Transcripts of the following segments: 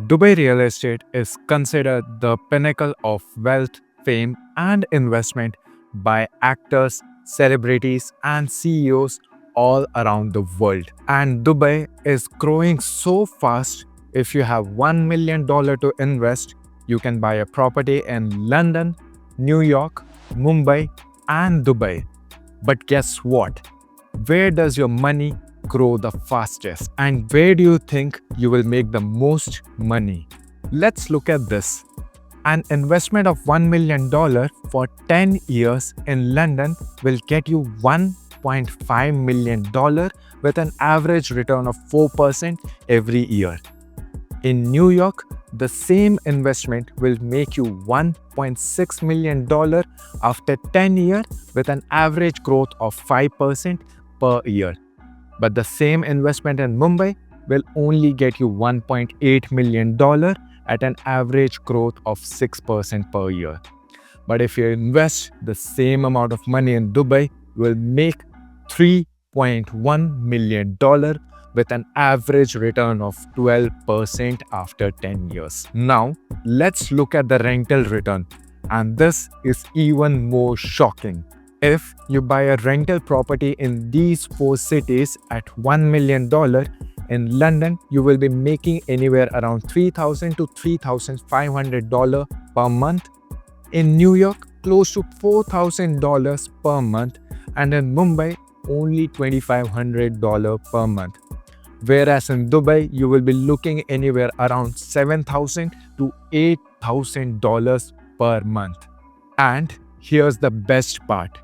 Dubai real estate is considered the pinnacle of wealth, fame, and investment by actors, celebrities, and CEOs all around the world. And Dubai is growing so fast. If you have $1 million to invest, you can buy a property in London, New York, Mumbai, and Dubai. But guess what? Where does your money grow the fastest? And where do you think you will make the most money? Let's look at this. An investment of $1 million for 10 years in London will get you $1.5 million with an average return of 4% every year. In New York, the same investment will make you $1.6 million after 10 years with an average growth of 5% per year. But the same investment in Mumbai will only get you $1.8 million at an average growth of 6% per year. But if you invest the same amount of money in Dubai, you will make $3.1 million with an average return of 12% after 10 years. Now, let's look at the rental return. And this is even more shocking. If you buy a rental property in these four cities at $1 million, in London, you will be making anywhere around $3,000 to $3,500 per month. In New York, close to $4,000 per month. And in Mumbai, only $2,500 per month. Whereas in Dubai, you will be looking anywhere around $7,000 to $8,000 per month. And here's the best part.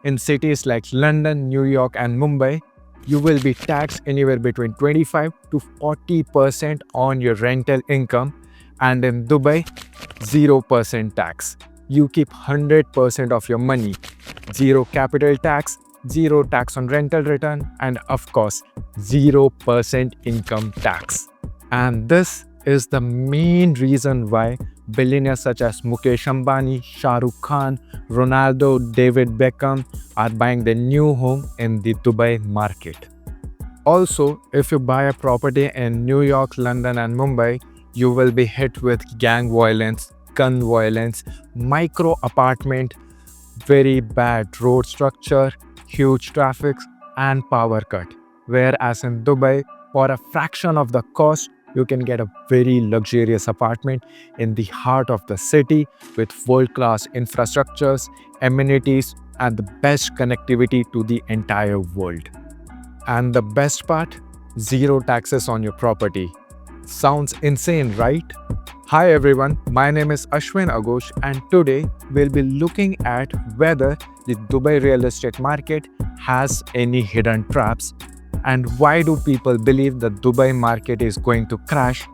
In cities like London, New York, and Mumbai, you will be taxed anywhere between 25 to 40% on your rental income. And in Dubai, 0% tax. You keep 100% of your money. Zero capital tax, zero tax on rental return, and of course, 0% income tax. And this is the main reason why billionaires such as Mukesh Ambani, Shah Rukh Khan, Ronaldo, David Beckham are buying their new home in the Dubai market. Also, if you buy a property in New York, London, and Mumbai, you will be hit with gang violence, gun violence, micro apartment, very bad road structure, huge traffic, and power cut. Whereas in Dubai, for a fraction of the cost, you can get a very luxurious apartment in the heart of the city with world-class infrastructures, amenities, and the best connectivity to the entire world. And the best part, zero taxes on your property. Sounds insane, right? Hi everyone, my name is Ashwin Aghosh, and today we'll be looking at whether the Dubai real estate market has any hidden traps, and why do people believe the Dubai market is going to crash,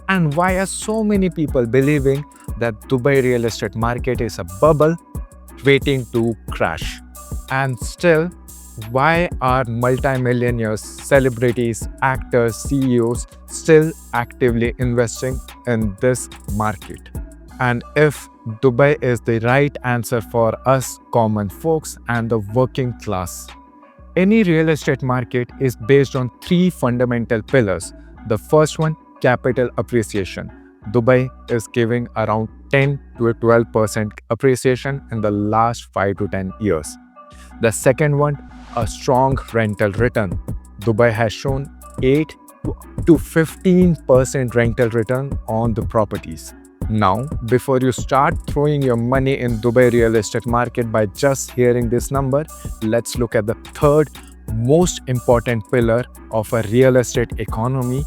and why are so many people believing that Dubai real estate market is a bubble waiting to crash. And still, why are multimillionaires, celebrities, actors, CEOs still actively investing in this market? And if Dubai is the right answer for us common folks and the working class. Any real estate market is based on three fundamental pillars. The first one, capital appreciation. Dubai is giving around 10 to 12% appreciation in the last 5 to 10 years. The second one, a strong rental return. Dubai has shown 8 to 15% rental return on the properties. Now, before you start throwing your money in Dubai real estate market by just hearing this number, let's look at the third most important pillar of a real estate economy,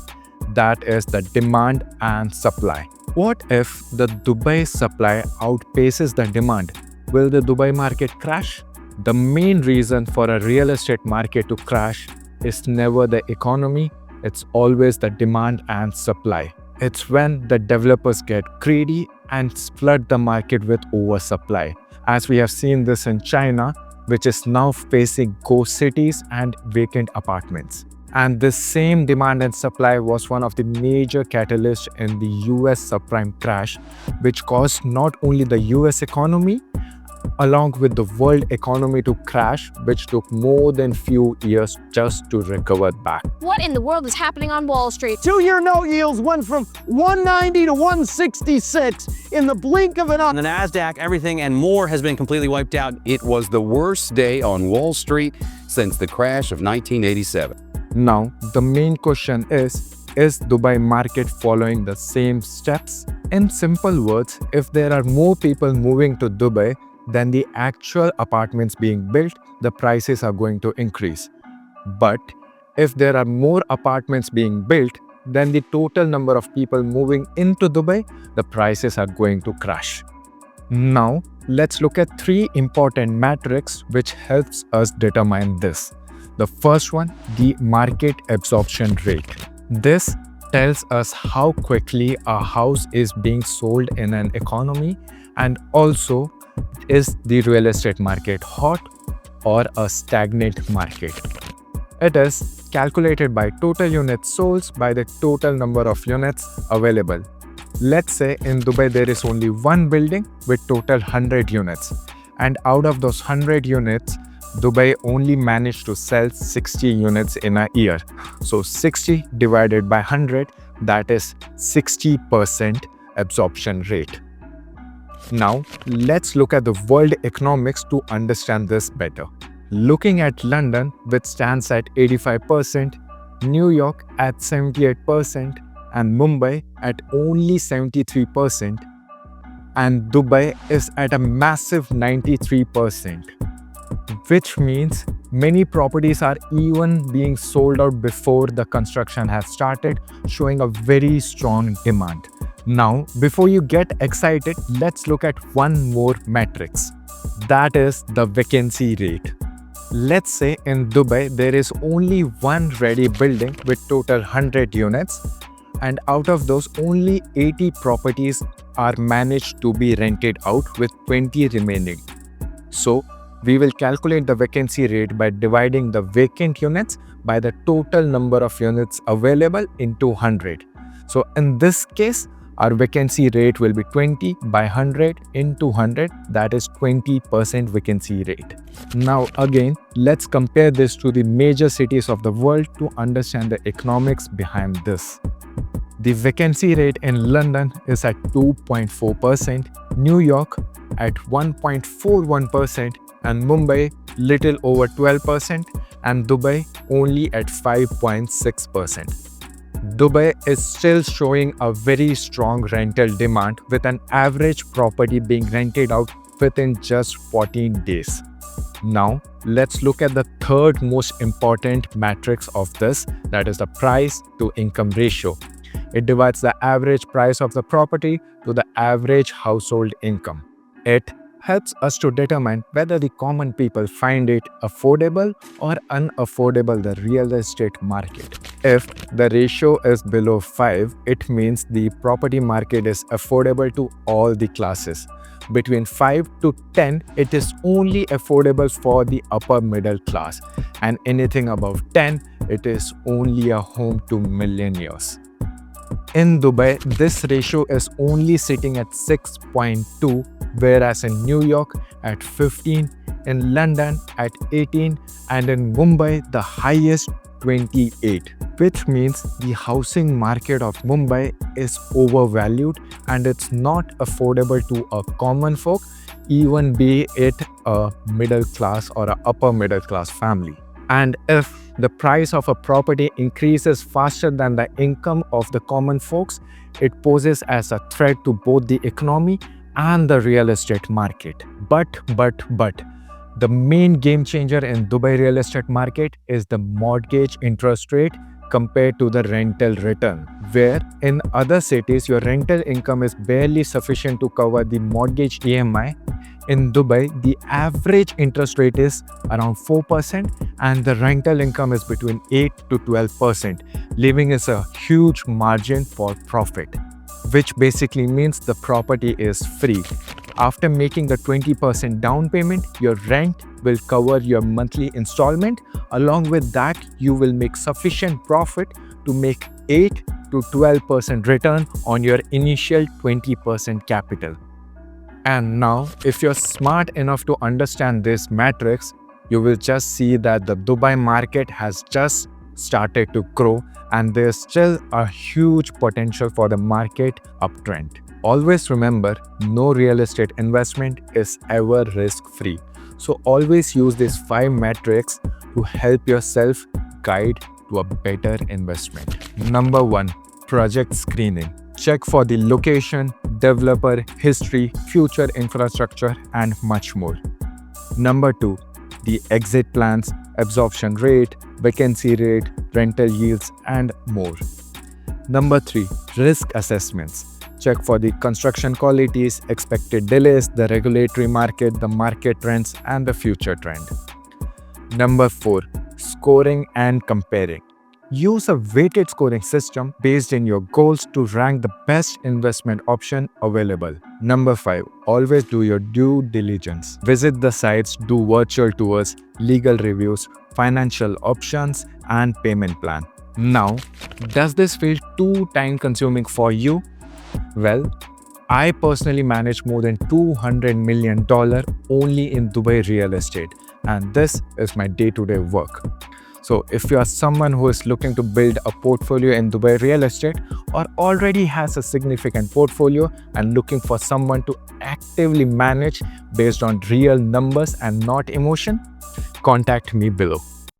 that is the demand and supply. What if the Dubai supply outpaces the demand? Will the Dubai market crash? The main reason for a real estate market to crash is never the economy, it's always the demand and supply. It's when the developers get greedy and flood the market with oversupply. As we have seen this in China, which is now facing ghost cities and vacant apartments. And this same demand and supply was one of the major catalysts in the US subprime crash, which caused not only the US economy, along with the world economy to crash, which took more than few years just to recover back. What in the world is happening on Wall Street? Two-year note yields went from 190 to 166 in the blink of an eye. On the NASDAQ, everything and more has been completely wiped out. It was the worst day on Wall Street since the crash of 1987. Now, the main question is Dubai market following the same steps? In simple words, if there are more people moving to Dubai than the actual apartments being built, the prices are going to increase. But if there are more apartments being built than the total number of people moving into Dubai, the prices are going to crash. Now, let's look at three important metrics which helps us determine this. The first one, the market absorption rate. This tells us how quickly a house is being sold in an economy, and also is the real estate market hot or a stagnant market. It is calculated by total units sold by the total number of units available. Let's say in Dubai there is only one building with total 100 units, and out of those 100 units, Dubai only managed to sell 60 units in a year. So 60 divided by 100, that is 60% absorption rate. Now, let's look at the world economics to understand this better. Looking at London, which stands at 85%, New York at 78%, and Mumbai at only 73%, and Dubai is at a massive 93%. Which means many properties are even being sold out before the construction has started, showing a very strong demand. Now, before you get excited, let's look at one more matrix. That is the vacancy rate. Let's say in Dubai, there is only one ready building with total 100 units, and out of those, only 80 properties are managed to be rented out with 20 remaining. So, we will calculate the vacancy rate by dividing the vacant units by the total number of units available into 100. So in this case, our vacancy rate will be 20 by 100 into 100, that is 20% vacancy rate. Now again, let's compare this to the major cities of the world to understand the economics behind this. The vacancy rate in London is at 2.4%, New York at 1.41%, and Mumbai little over 12%, and Dubai only at 5.6%. Dubai is still showing a very strong rental demand, with an average property being rented out within just 14 days. Now, let's look at the third most important matrix of this, that is the price to income ratio. It divides the average price of the property to the average household income. It helps us to determine whether the common people find it affordable or unaffordable, the real estate market. If the ratio is below 5, it means the property market is affordable to all the classes. Between 5 to 10, it is only affordable for the upper middle class, and anything above 10, it is only a home to millionaires. In Dubai, this ratio is only sitting at 6.2, whereas in New York at 15, in London at 18, and in Mumbai the highest 28, which means the housing market of Mumbai is overvalued and it's not affordable to a common folk, even be it a middle class or a upper middle class family. And if the price of a property increases faster than the income of the common folks, it poses as a threat to both the economy and the real estate market. But, the main game changer in Dubai real estate market is the mortgage interest rate compared to the rental return, where in other cities your rental income is barely sufficient to cover the mortgage EMI. In Dubai, the average interest rate is around 4% and the rental income is between 8 to 12%, leaving us a huge margin for profit, which basically means the property is free. After making the 20% down payment, your rent will cover your monthly installment. Along with that, you will make sufficient profit to make 8 to 12% return on your initial 20% capital. And now, if you're smart enough to understand this matrix, you will just see that the Dubai market has just started to grow and there's still a huge potential for the market uptrend. Always remember, no real estate investment is ever risk-free. So always use these 5 metrics to help yourself guide to a better investment. Number 1. Project screening. Check for the location, developer, history, future infrastructure, and much more. Number 2. The exit plans, absorption rate, vacancy rate, rental yields, and more. Number 3. Risk assessments. Check for the construction qualities, expected delays, the regulatory market, the market trends, and the future trend. Number 4. Scoring and comparing. Use a weighted scoring system based in your goals to rank the best investment option available. Number 5. Always do your due diligence. Visit the sites, do virtual tours, legal reviews, financial options, and payment plan. Now, does this feel too time consuming for you? Well, I personally manage more than $200 million only in Dubai real estate, and this is my day-to-day work. So if you are someone who is looking to build a portfolio in Dubai real estate or already has a significant portfolio and looking for someone to actively manage based on real numbers and not emotion, contact me below.